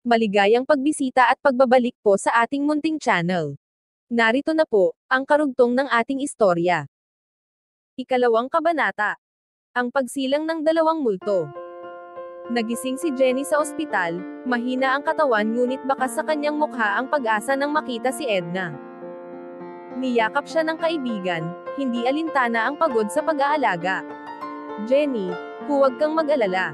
Maligayang pagbisita at pagbabalik po sa ating munting channel. Narito na po, ang karugtong ng ating istorya. Ikalawang kabanata. Ang pagsilang ng dalawang multo. Nagising si Jenny sa ospital, mahina ang katawan ngunit bakas sa kanyang mukha ang pag-asa nang makita si Edna. Niyakap siya ng kaibigan, hindi alintana ang pagod sa pag-aalaga. Jenny, huwag kang mag-alala.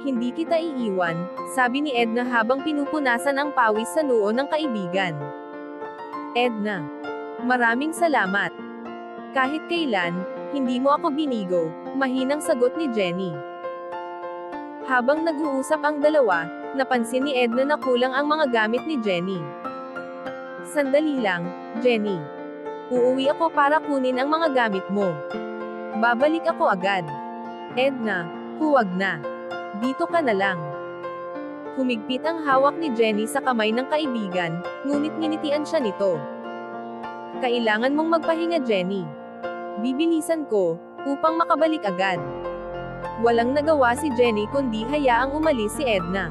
Hindi kita iiwan, sabi ni Edna habang pinupunasan ang pawis sa noo ng kaibigan. Edna, maraming salamat. Kahit kailan, hindi mo ako binigo, mahinang sagot ni Jenny. Habang nag-uusap ang dalawa, napansin ni Edna na kulang ang mga gamit ni Jenny. Sandali lang, Jenny. Uuwi ako para kunin ang mga gamit mo. Babalik ako agad. Edna, huwag na. Dito ka na lang. Humigpit ang hawak ni Jenny sa kamay ng kaibigan, ngunit nginitian siya nito. Kailangan mong magpahinga, Jenny. Bibilisan ko, upang makabalik agad. Walang nagawa si Jenny kundi hayaang umalis si Edna.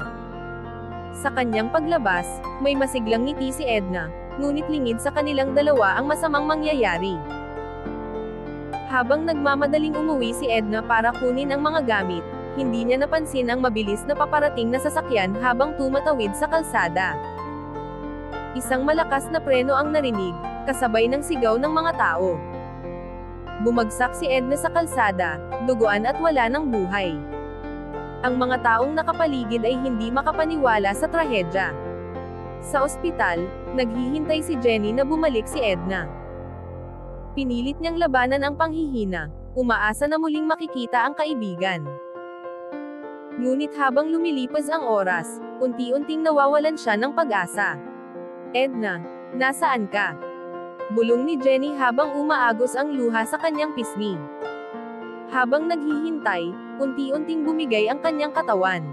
Sa kanyang paglabas, may masiglang ngiti si Edna, ngunit lingid sa kanilang dalawa ang masamang mangyayari. Habang nagmamadaling umuwi si Edna para kunin ang mga gamit, hindi niya napansin ang mabilis na paparating na sasakyan habang tumatawid sa kalsada. Isang malakas na preno ang narinig, kasabay ng sigaw ng mga tao. Bumagsak si Edna sa kalsada, duguan at wala ng buhay. Ang mga taong nakapaligid ay hindi makapaniwala sa trahedya. Sa ospital, naghihintay si Jenny na bumalik si Edna. Pinilit niyang labanan ang panghihina, umaasa na muling makikita ang kaibigan. Ngunit habang lumilipas ang oras, unti-unting nawawalan siya ng pag-asa. Edna, nasaan ka? Bulong ni Jenny habang umaagos ang luha sa kanyang pisngi. Habang naghihintay, unti-unting bumigay ang kanyang katawan.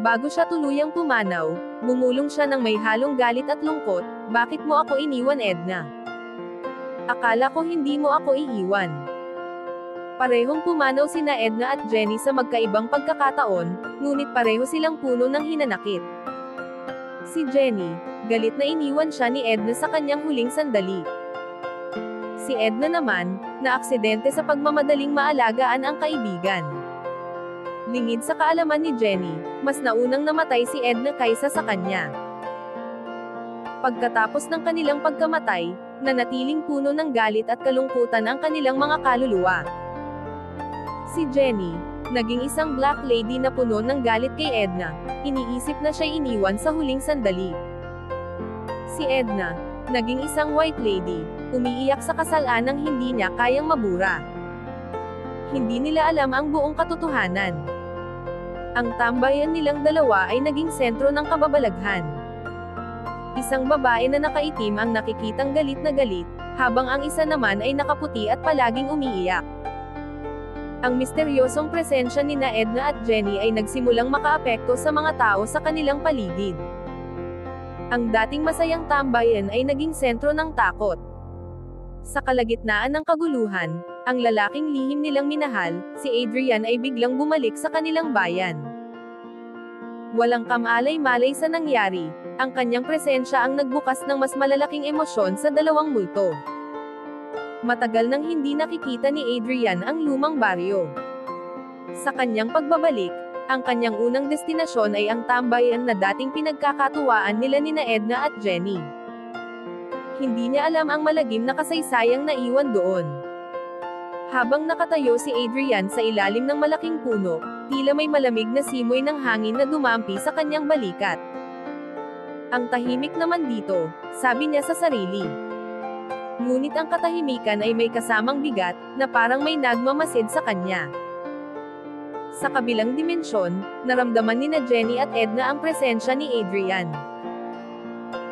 Bago siya tuluyang pumanaw, bumulong siya ng may halong galit at lungkot, "Bakit mo ako iniwan, Edna? Akala ko hindi mo ako iiwan." Parehong pumanaw sina Edna at Jenny sa magkaibang pagkakataon, ngunit pareho silang puno ng hinanakit. Si Jenny, galit na iniwan siya ni Edna sa kanyang huling sandali. Si Edna naman, naaksidente sa pagmamadaling maalagaan ang kaibigan. Lingid sa kaalaman ni Jenny, mas naunang namatay si Edna kaysa sa kanya. Pagkatapos ng kanilang pagkamatay, nanatiling puno ng galit at kalungkutan ang kanilang mga kaluluwa. Si Jenny, naging isang black lady na puno ng galit kay Edna, iniisip na siya'y iniwan sa huling sandali. Si Edna, naging isang white lady, umiiyak sa kasalanang hindi niya kayang mabura. Hindi nila alam ang buong katotohanan. Ang tambayan nilang dalawa ay naging sentro ng kababalaghan. Isang babae na nakaitim ang nakikitang galit na galit, habang ang isa naman ay nakaputi at palaging umiiyak. Ang misteryosong presensya nina Edna at Jenny ay nagsimulang makaapekto sa mga tao sa kanilang paligid. Ang dating masayang tambayan ay naging sentro ng takot. Sa kalagitnaan ng kaguluhan, ang lalaking lihim nilang minahal, si Adrian ay biglang bumalik sa kanilang bayan. Walang kamalay-malay sa nangyari, ang kanyang presensya ang nagbukas ng mas malalaking emosyon sa dalawang multo. Matagal nang hindi nakikita ni Adrian ang lumang baryo. Sa kanyang pagbabalik, ang kanyang unang destinasyon ay ang tambayan na dating pinagkakatuwaan nila nina Edna at Jenny. Hindi niya alam ang malagim na kasaysayang naiwan doon. Habang nakatayo si Adrian sa ilalim ng malaking puno, tila may malamig na simoy ng hangin na dumampi sa kanyang balikat. Ang tahimik naman dito, sabi niya sa sarili. Ngunit ang katahimikan ay may kasamang bigat, na parang may nagmamasid sa kanya. Sa kabilang dimensyon, naramdaman nina Jenny at Edna ang presensya ni Adrian.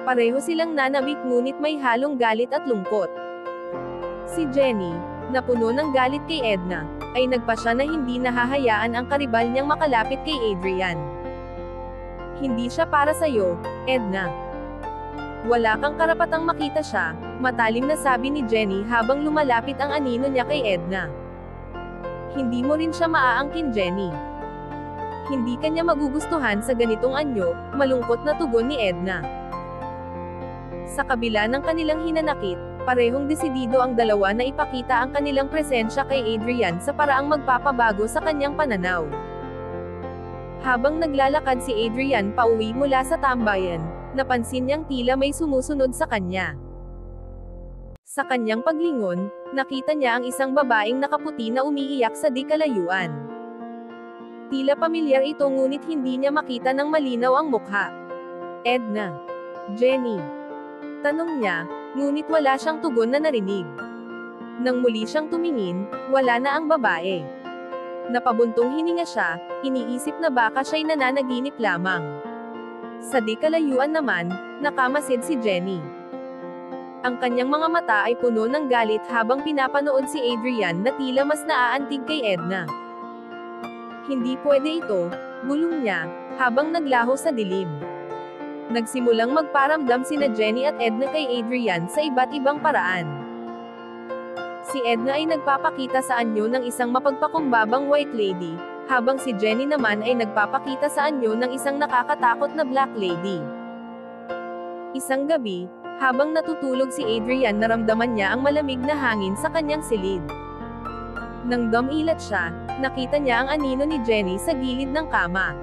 Pareho silang nanabik ngunit may halong galit at lungkot. Si Jenny, na puno ng galit kay Edna, ay nagpasya na hindi nahahayaan ang karibal niyang makalapit kay Adrian. "Hindi siya para sa'yo, Edna. Wala kang karapatang makita siya," matalim na sabi ni Jenny habang lumalapit ang anino niya kay Edna. "Hindi mo rin siya maaangkin, Jenny. Hindi kanya magugustuhan sa ganitong anyo, malungkot na tugon ni Edna. Sa kabila ng kanilang hinanakit, parehong desidido ang dalawa na ipakita ang kanilang presensya kay Adrian sa paraang magpapabago sa kanyang pananaw. Habang naglalakad si Adrian pauwi mula sa tambayan, napansin niyang tila may sumusunod sa kanya. Sa kanyang paglingon, nakita niya ang isang babaeng nakaputi na umiiyak sa di kalayuan. Tila pamilyar ito ngunit hindi niya makita ng malinaw ang mukha. Edna. Jenny. Tanong niya, ngunit wala siyang tugon na narinig. Nang muli siyang tumingin, wala na ang babae. Napabuntong hininga siya, iniisip na baka siya'y nananaginip lamang. Sa di kalayuan naman, nakamasid si Jenny. Ang kanyang mga mata ay puno ng galit habang pinapanood si Adrian na tila mas naaantig kay Edna. Hindi pwede ito, bulong niya, habang naglaho sa dilim. Nagsimulang magparamdam sina Jenny at Edna kay Adrian sa iba't ibang paraan. Si Edna ay nagpapakita sa anyo ng isang mapagpakumbabang white lady, habang si Jenny naman ay nagpapakita sa anyo ng isang nakakatakot na black lady. Isang gabi, habang natutulog si Adrian naramdaman niya ang malamig na hangin sa kanyang silid. Nang dumilat siya, nakita niya ang anino ni Jenny sa gilid ng kama.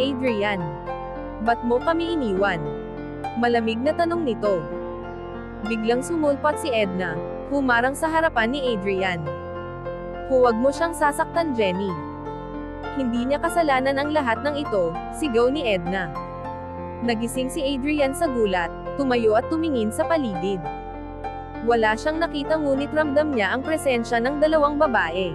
Adrian. Ba't mo kami iniwan? Malamig na tanong nito. Biglang sumulpat si Edna, humarang sa harapan ni Adrian. Huwag mo siyang sasaktan, Jenny. Hindi niya kasalanan ang lahat ng ito, sigaw ni Edna. Nagising si Adrian sa gulat, tumayo at tumingin sa paligid. Wala siyang nakita ngunit ramdam niya ang presensya ng dalawang babae.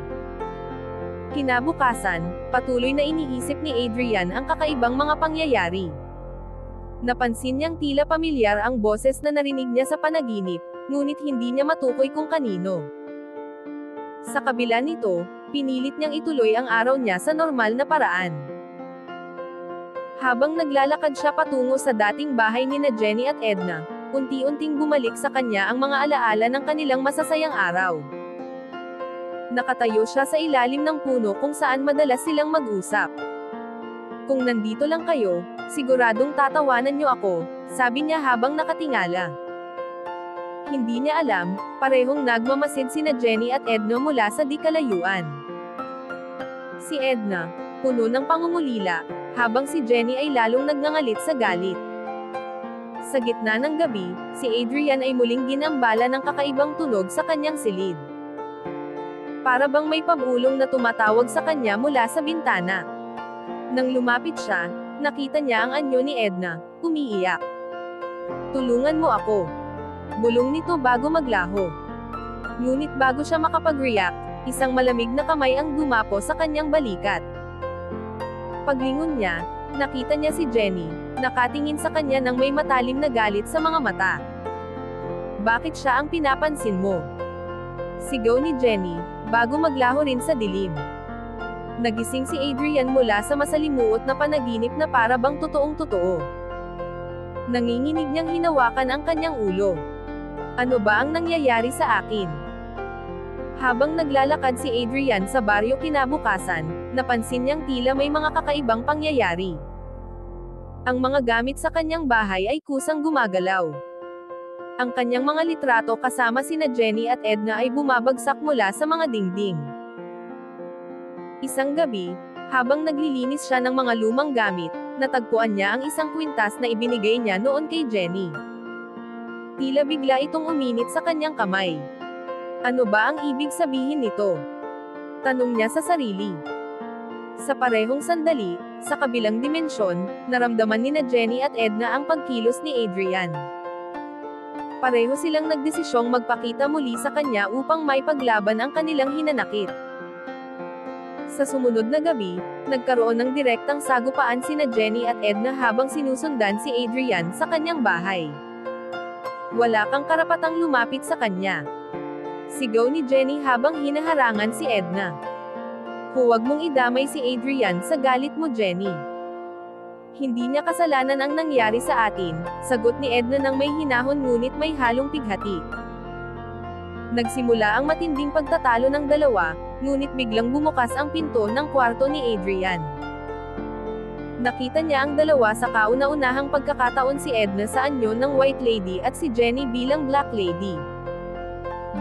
Kinabukasan, patuloy na iniisip ni Adrian ang kakaibang mga pangyayari. Napansin niyang tila pamilyar ang boses na narinig niya sa panaginip, ngunit hindi niya matukoy kung kanino. Sa kabila nito, pinilit niyang ituloy ang araw niya sa normal na paraan. Habang naglalakad siya patungo sa dating bahay nina Jenny at Edna, unti-unting bumalik sa kanya ang mga alaala ng kanilang masasayang araw. Nakatayo siya sa ilalim ng puno kung saan madalas silang mag-usap. Kung nandito lang kayo, siguradong tatawanan niyo ako, sabi niya habang nakatingala. Hindi niya alam, parehong nagmamasid sina Jenny at Edna mula sa di kalayuan. Si Edna, puno ng pangungulila, habang si Jenny ay lalong nagngangalit sa galit. Sa gitna ng gabi, si Adrian ay muling ginambala ng kakaibang tunog sa kanyang silid. Para bang may pabulong na tumatawag sa kanya mula sa bintana. Nang lumapit siya, nakita niya ang anyo ni Edna, umiiyak. Tulungan mo ako. Bulong nito bago maglaho. Ngunit bago siya makapag-react, isang malamig na kamay ang dumapo sa kanyang balikat. Paglingon niya, nakita niya si Jenny, nakatingin sa kanya nang may matalim na galit sa mga mata. Bakit siya ang pinapansin mo? Sigaw ni Jenny, bago maglaho rin sa dilim. Nagising si Adrian mula sa masalimuot na panaginip na para bang totoong-totoo. Nanginginig niyang hinawakan ang kanyang ulo. Ano ba ang nangyayari sa akin? Habang naglalakad si Adrian sa baryo kinabukasan, napansin niyang tila may mga kakaibang pangyayari. Ang mga gamit sa kanyang bahay ay kusang gumagalaw. Ang kanyang mga litrato kasama sina Jenny at Edna ay bumabagsak mula sa mga dingding. Isang gabi, habang naglilinis siya ng mga lumang gamit, natagpuan niya ang isang kwintas na ibinigay niya noon kay Jenny. Tila bigla itong uminit sa kanyang kamay. Ano ba ang ibig sabihin nito? Tanong niya sa sarili. Sa parehong sandali, sa kabilang dimensyon, naramdaman nina Jenny at Edna ang pagkilos ni Adrian. Pareho silang nagdesisyong magpakita muli sa kanya upang maipaglaban ang kanilang hinanakit. Sa sumunod na gabi, nagkaroon ng direktang sagupaan sina Jenny at Edna habang sinusundan si Adrian sa kanyang bahay. Wala kang karapatang lumapit sa kanya. Sigaw ni Jenny habang hinaharangan si Edna. Huwag mong idamay si Adrian sa galit mo, Jenny. Hindi niya kasalanan ang nangyari sa atin, sagot ni Edna nang may hinahon ngunit may halong pighati. Nagsimula ang matinding pagtatalo ng dalawa, ngunit biglang bumukas ang pinto ng kwarto ni Adrian. Nakita niya ang dalawa sa kauna-unahang pagkakataon, si Edna sa anyo ng White Lady at si Jenny bilang Black Lady.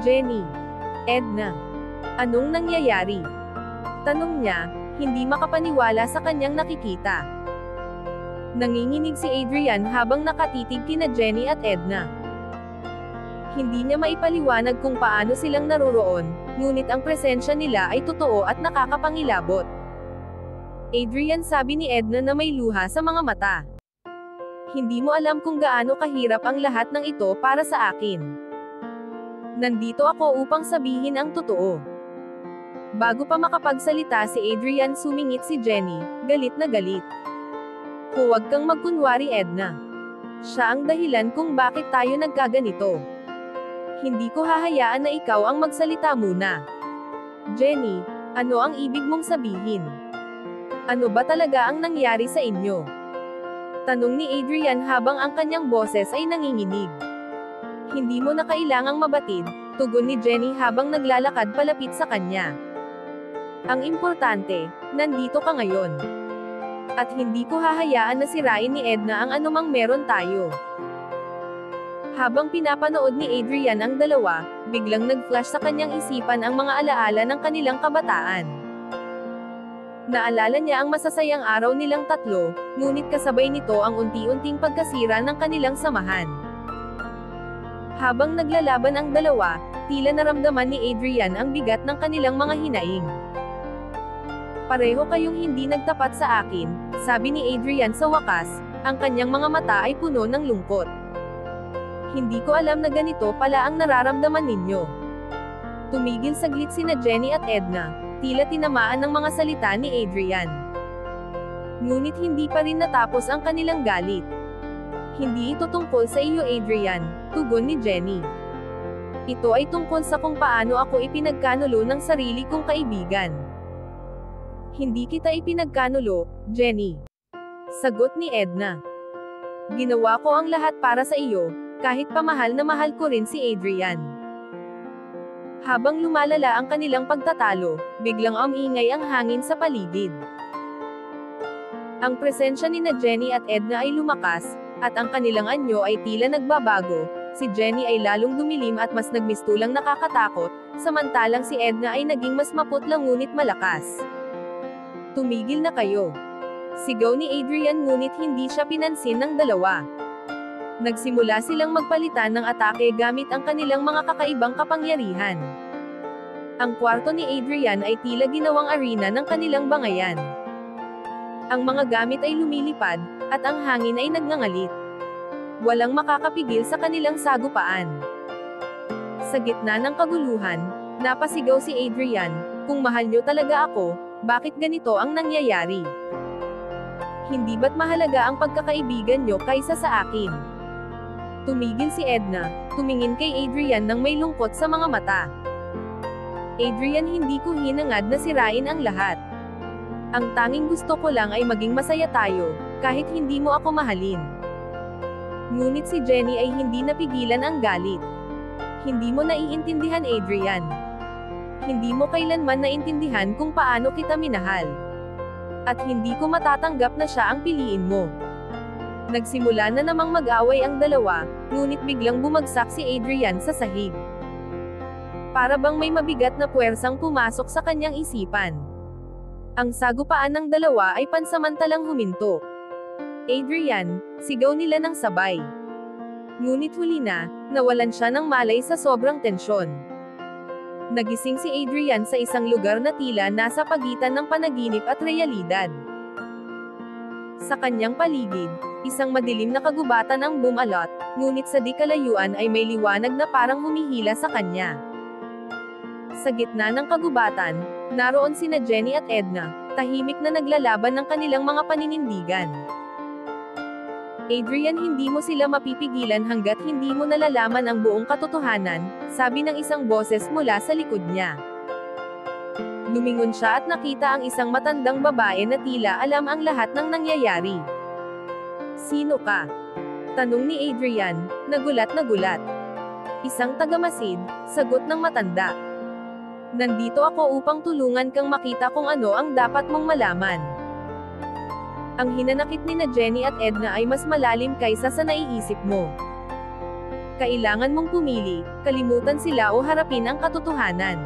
Jenny. Edna. Anong nangyayari? Tanong niya, hindi makapaniwala sa kanyang nakikita. Nanginginig si Adrian habang nakatitig kina Jenny at Edna. Hindi niya maipaliwanag kung paano silang naroroon, ngunit ang presensya nila ay totoo at nakakapangilabot. Adrian, sabi ni Edna na may luha sa mga mata. Hindi mo alam kung gaano kahirap ang lahat ng ito para sa akin. Nandito ako upang sabihin ang totoo. Bago pa makapagsalita si Adrian, sumingit si Jenny, galit na galit. Huwag kang magkunwari, Edna. Siya ang dahilan kung bakit tayo nagkaganito. Hindi ko hahayaan na ikaw ang magsalita muna. Jenny, ano ang ibig mong sabihin? Ano ba talaga ang nangyari sa inyo? Tanong ni Adrian habang ang kanyang boses ay nanginginig. Hindi mo na kailangang mabatid, tugon ni Jenny habang naglalakad palapit sa kanya. Ang importante, nandito ka ngayon. At hindi ko hahayaan na sirain ni Edna ang anumang meron tayo. Habang pinapanood ni Adrian ang dalawa, biglang nag-flash sa kanyang isipan ang mga alaala ng kanilang kabataan. Naalala niya ang masasayang araw nilang tatlo, ngunit kasabay nito ang unti-unting pagkasira ng kanilang samahan. Habang naglalaban ang dalawa, tila naramdaman ni Adrian ang bigat ng kanilang mga hinaing. Pareho kayong hindi nagtapat sa akin, sabi ni Adrian sa wakas, ang kanyang mga mata ay puno ng lungkot. Hindi ko alam na ganito pala ang nararamdaman ninyo. Tumigil saglit sina Jenny at Edna, tila tinamaan ng mga salita ni Adrian. Ngunit hindi pa rin natapos ang kanilang galit. Hindi ito tungkol sa iyo, Adrian, tugon ni Jenny. Ito ay tungkol sa kung paano ako ipinagkanulo ng sarili kong kaibigan. Hindi kita ipinagkanulo, Jenny. Sagot ni Edna. Ginawa ko ang lahat para sa iyo, kahit pa mahal na mahal ko rin si Adrian. Habang lumalala ang kanilang pagtatalo, biglang umingay ang hangin sa paligid. Ang presensya ni Jenny at Edna ay lumakas, at ang kanilang anyo ay tila nagbabago. Si Jenny ay lalong dumilim at mas nagmistulang nakakatakot, samantalang si Edna ay naging mas maputla ngunit malakas. Tumigil na kayo. Sigaw ni Adrian, ngunit hindi siya pinansin ng dalawa. Nagsimula silang magpalitan ng atake gamit ang kanilang mga kakaibang kapangyarihan. Ang kwarto ni Adrian ay tila ginawang arena ng kanilang bangayan. Ang mga gamit ay lumilipad, at ang hangin ay nagngangalit. Walang makakapigil sa kanilang sagupaan. Sa gitna ng kaguluhan, napasigaw si Adrian, kung mahal niyo talaga ako, bakit ganito ang nangyayari? Hindi ba't mahalaga ang pagkakaibigan niyo kaysa sa akin? Tumigil si Edna, tumingin kay Adrian nang may lungkot sa mga mata. Adrian, hindi ko hinangad na sirain ang lahat. Ang tanging gusto ko lang ay maging masaya tayo, kahit hindi mo ako mahalin. Ngunit si Jenny ay hindi napigilan ang galit. Hindi mo naiintindihan, Adrian. Hindi mo kailanman naintindihan kung paano kita minahal. At hindi ko matatanggap na siya ang piliin mo. Nagsimula na namang mag-away ang dalawa, ngunit biglang bumagsak si Adrian sa sahig. Para bang may mabigat na puwersang pumasok sa kanyang isipan. Ang sagupaan ng dalawa ay pansamantalang huminto. Adrian, sigaw nila ng sabay. Ngunit huli na, nawalan siya ng malay sa sobrang tensyon. Nagising si Adrian sa isang lugar na tila nasa pagitan ng panaginip at realidad. Sa kanyang paligid, isang madilim na kagubatan ang bumalot, ngunit sa di kalayuan ay may liwanag na parang humihila sa kanya. Sa gitna ng kagubatan, naroon sina Jenny at Edna, tahimik na naglalaban ng kanilang mga paninindigan. Adrian, hindi mo sila mapipigilan hanggat hindi mo nalalaman ang buong katotohanan, sabi ng isang boses mula sa likod niya. Lumingon siya at nakita ang isang matandang babae na tila alam ang lahat ng nangyayari. Sino ka? Tanong ni Adrian, nagulat na gulat. Isang tagamasid, sagot ng matanda. Nandito ako upang tulungan kang makita kung ano ang dapat mong malaman. Ang hinanakit ni na Jenny at Edna ay mas malalim kaysa sa naiisip mo. Kailangan mong pumili, kalimutan sila o harapin ang katotohanan.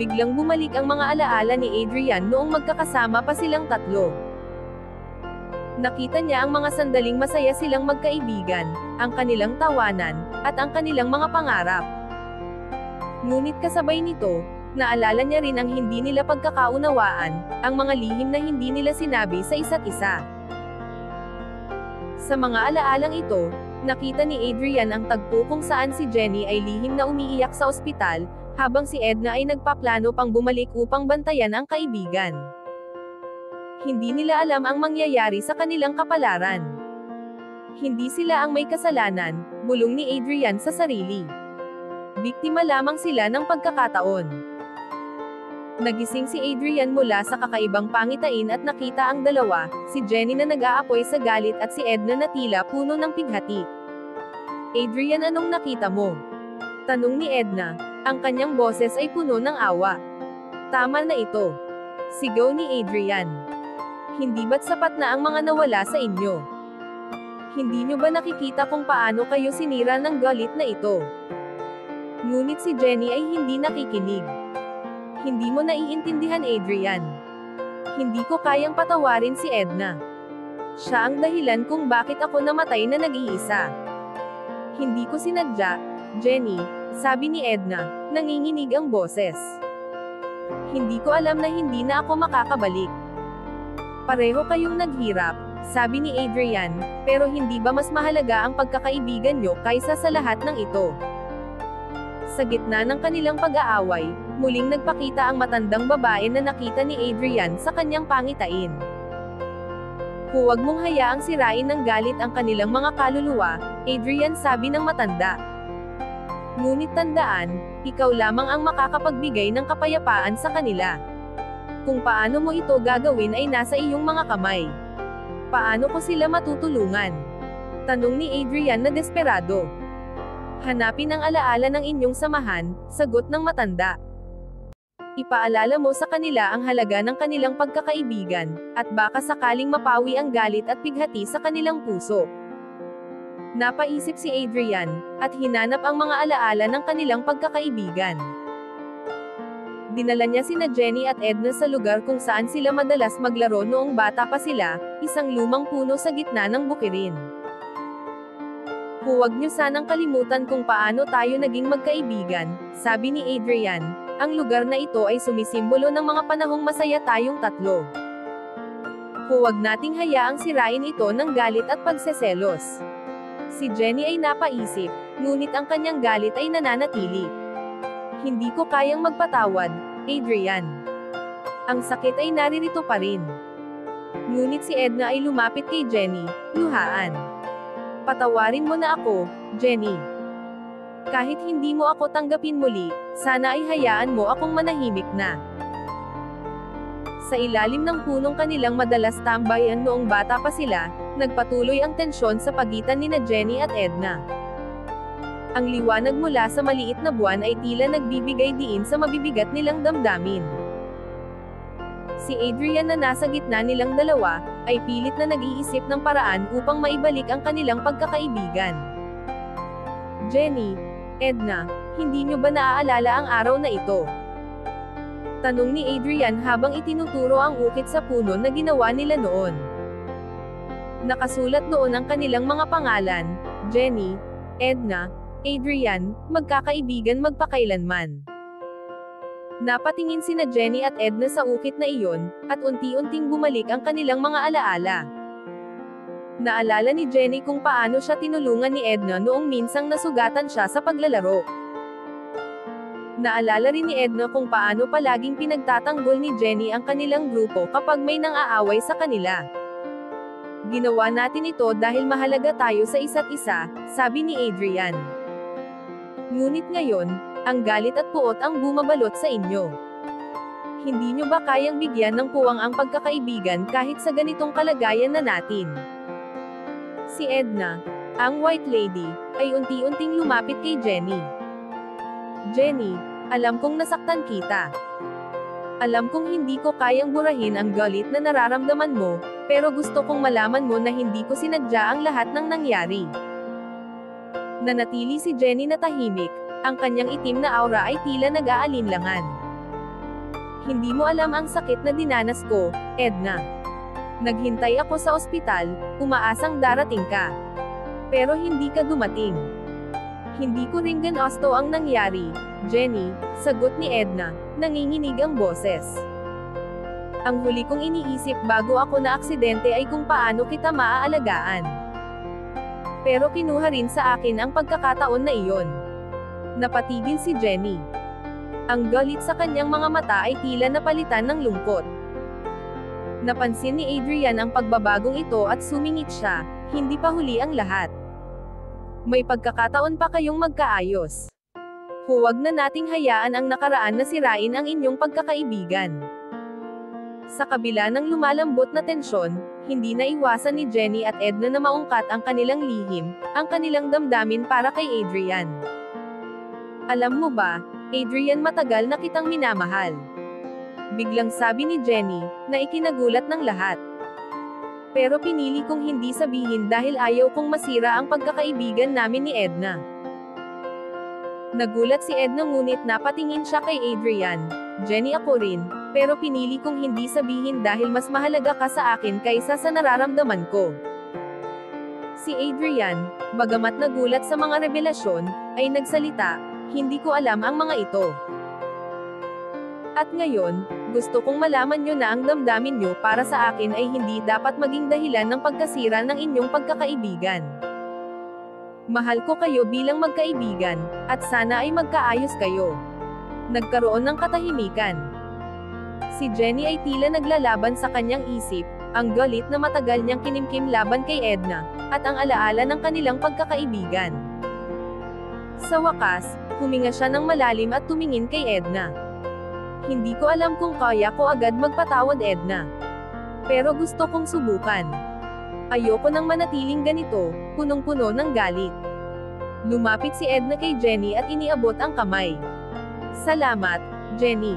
Biglang bumalik ang mga alaala ni Adrian noong magkakasama pa silang tatlo. Nakita niya ang mga sandaling masaya silang magkaibigan, ang kanilang tawanan, at ang kanilang mga pangarap. Ngunit kasabay nito, naalala niya rin ang hindi nila pagkakaunawaan, ang mga lihim na hindi nila sinabi sa isa't isa. Sa mga alaalang ito, nakita ni Adrian ang tagpo kung saan si Jenny ay lihim na umiiyak sa ospital, habang si Edna ay nagpaplano pang bumalik upang bantayan ang kaibigan. Hindi nila alam ang mangyayari sa kanilang kapalaran. Hindi sila ang may kasalanan, bulong ni Adrian sa sarili. Biktima lamang sila ng pagkakataon. Nagising si Adrian mula sa kakaibang pangitain at nakita ang dalawa, si Jenny na nag-aapoy sa galit at si Edna na tila puno ng pighati. Adrian, anong nakita mo? Tanong ni Edna, ang kanyang boses ay puno ng awa. Tama na ito. Sigaw ni Adrian. Hindi ba't sapat na ang mga nawala sa inyo? Hindi nyo ba nakikita kung paano kayo sinira ng galit na ito? Ngunit si Jenny ay hindi nakikinig. Hindi mo naiintindihan, Adrian. Hindi ko kayang patawarin si Edna. Siya ang dahilan kung bakit ako namatay na nag-iisa. Hindi ko sinadya, Jenny, sabi ni Edna, nanginginig ang boses. Hindi ko alam na hindi na ako makakabalik. Pareho kayong naghirap, sabi ni Adrian, pero hindi ba mas mahalaga ang pagkakaibigan nyo kaysa sa lahat ng ito? Sa gitna ng kanilang pag-aaway, muling nagpakita ang matandang babae na nakita ni Adrian sa kanyang pangitain. Huwag mong hayaang sirain ng galit ang kanilang mga kaluluwa, Adrian, sabi ng matanda. Ngunit tandaan, ikaw lamang ang makakapagbigay ng kapayapaan sa kanila. Kung paano mo ito gagawin ay nasa iyong mga kamay. Paano ko sila matutulungan? Tanong ni Adrian na desperado. Hanapin ang alaala ng inyong samahan, sagot ng matanda. Ipaalala mo sa kanila ang halaga ng kanilang pagkakaibigan, at baka sakaling mapawi ang galit at pighati sa kanilang puso. Napaisip si Adrian, at hinanap ang mga alaala ng kanilang pagkakaibigan. Dinala niya sina Jenny at Edna sa lugar kung saan sila madalas maglaro noong bata pa sila, isang lumang puno sa gitna ng bukirin. Huwag niyo sanang kalimutan kung paano tayo naging magkaibigan, sabi ni Adrian. Ang lugar na ito ay sumisimbolo ng mga panahong masaya tayong tatlo. Huwag nating hayaang sirain ito ng galit at pagseselos. Si Jenny ay napaisip, ngunit ang kanyang galit ay nananatili. Hindi ko kayang magpatawad, Adrian. Ang sakit ay naririto pa rin. Ngunit si Edna ay lumapit kay Jenny, luhaan. Patawarin mo na ako, Jenny. Kahit hindi mo ako tanggapin muli, sana ay hayaan mo akong manahimik na. Sa ilalim ng punong kanilang madalas tambayan noong bata pa sila, nagpatuloy ang tensyon sa pagitan ni na Jenny at Edna. Ang liwanag mula sa maliit na buwan ay tila nagbibigay diin sa mabibigat nilang damdamin. Si Adrian na nasa gitna nilang dalawa, ay pilit na nag-iisip ng paraan upang maibalik ang kanilang pagkakaibigan. Jenny, Edna, hindi nyo ba naaalala ang araw na ito? Tanong ni Adrian habang itinuturo ang ukit sa puno na ginawa nila noon. Nakasulat doon ang kanilang mga pangalan, Jenny, Edna, Adrian, magkakaibigan magpakailanman. Napatingin sina Jenny at Edna sa ukit na iyon, at unti-unting bumalik ang kanilang mga alaala. Naalala ni Jenny kung paano siya tinulungan ni Edna noong minsang nasugatan siya sa paglalaro. Naalala rin ni Edna kung paano palaging pinagtatanggol ni Jenny ang kanilang grupo kapag may nang-aaway sa kanila. Ginawa natin ito dahil mahalaga tayo sa isa't isa, sabi ni Adrian. Ngunit ngayon, ang galit at puot ang bumabalot sa inyo. Hindi nyo ba kayang bigyan ng puwang ang pagkakaibigan kahit sa ganitong kalagayan na natin? Si Edna, ang White Lady, ay unti-unting lumapit kay Jenny. Jenny, alam kong nasaktan kita. Alam kong hindi ko kayang burahin ang galit na nararamdaman mo, pero gusto kong malaman mo na hindi ko sinadya ang lahat ng nangyari. Nanatili si Jenny na tahimik, ang kanyang itim na aura ay tila nag-aalinlangan. Hindi mo alam ang sakit na dinanas ko, Edna. Naghintay ako sa ospital, umaasang darating ka. Pero hindi ka dumating. Hindi ko rin ganasto ang nangyari, Jenny, sagot ni Edna, nanginginig ang boses. Ang huli kong iniisip bago ako na aksidente ay kung paano kita maaalagaan. Pero kinuha rin sa akin ang pagkakataon na iyon. Napatigil si Jenny. Ang galit sa kanyang mga mata ay tila napalitan ng lungkot. Napansin ni Adrian ang pagbabagong ito at sumingit siya, hindi pa huli ang lahat. May pagkakataon pa kayong magkaayos. Huwag na nating hayaan ang nakaraan na sirain ang inyong pagkakaibigan. Sa kabila ng lumalambot na tensyon, hindi na iwasan ni Jenny at Edna na maungkat ang kanilang lihim, ang kanilang damdamin para kay Adrian. Alam mo ba, Adrian, matagal na kitang minamahal. Biglang sabi ni Jenny, na ikinagulat ng lahat. Pero pinili kong hindi sabihin dahil ayaw kong masira ang pagkakaibigan namin ni Edna. Nagulat si Edna ngunit napatingin siya kay Adrian. Jenny, ako rin, pero pinili kong hindi sabihin dahil mas mahalaga ka sa akin kaysa sa nararamdaman ko. Si Adrian, bagamat nagulat sa mga revelasyon, ay nagsalita, hindi ko alam ang mga ito. At ngayon, gusto kong malaman nyo na ang damdamin nyo para sa akin ay hindi dapat maging dahilan ng pagkasira ng inyong pagkakaibigan. Mahal ko kayo bilang magkaibigan, at sana ay magkaayos kayo. Nagkaroon ng katahimikan. Si Jenny ay tila naglalaban sa kanyang isip, ang galit na matagal niyang kinimkim laban kay Edna, at ang alaala ng kanilang pagkakaibigan. Sa wakas, huminga siya ng malalim at tumingin kay Edna. Hindi ko alam kung kaya ko agad magpatawad, Edna. Pero gusto kong subukan. Ayoko nang manatiling ganito, punong-puno ng galit. Lumapit si Edna kay Jenny at iniabot ang kamay. Salamat, Jenny.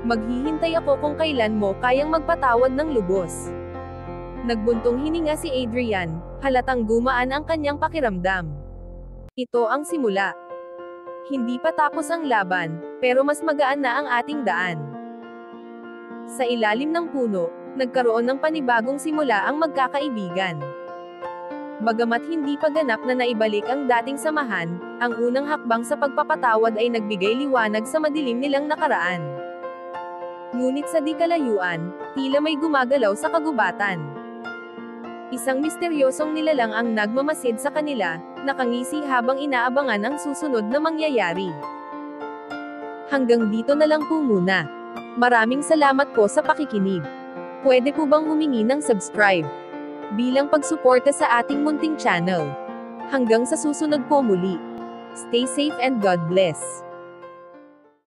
Maghihintay ako kung kailan mo kayang magpatawad ng lubos. Nagbuntong hininga si Adrian, halatang gumaan ang kanyang pakiramdam. Ito ang simula. Hindi pa tapos ang laban, pero mas magaan na ang ating daan. Sa ilalim ng puno, nagkaroon ng panibagong simula ang magkakaibigan. Bagamat hindi pa ganap na naibalik ang dating samahan, ang unang hakbang sa pagpapatawad ay nagbigay liwanag sa madilim nilang nakaraan. Ngunit sa di kalayuan, tila may gumagalaw sa kagubatan. Isang misteryosong nilalang ang nagmamasid sa kanila, nakangisi habang inaabangan ang susunod na mangyayari. Hanggang dito na lang po muna. Maraming salamat po sa pakikinig. Pwede po bang humingi ng subscribe bilang pagsuporta sa ating munting channel? Hanggang sa susunod po muli. Stay safe and God bless.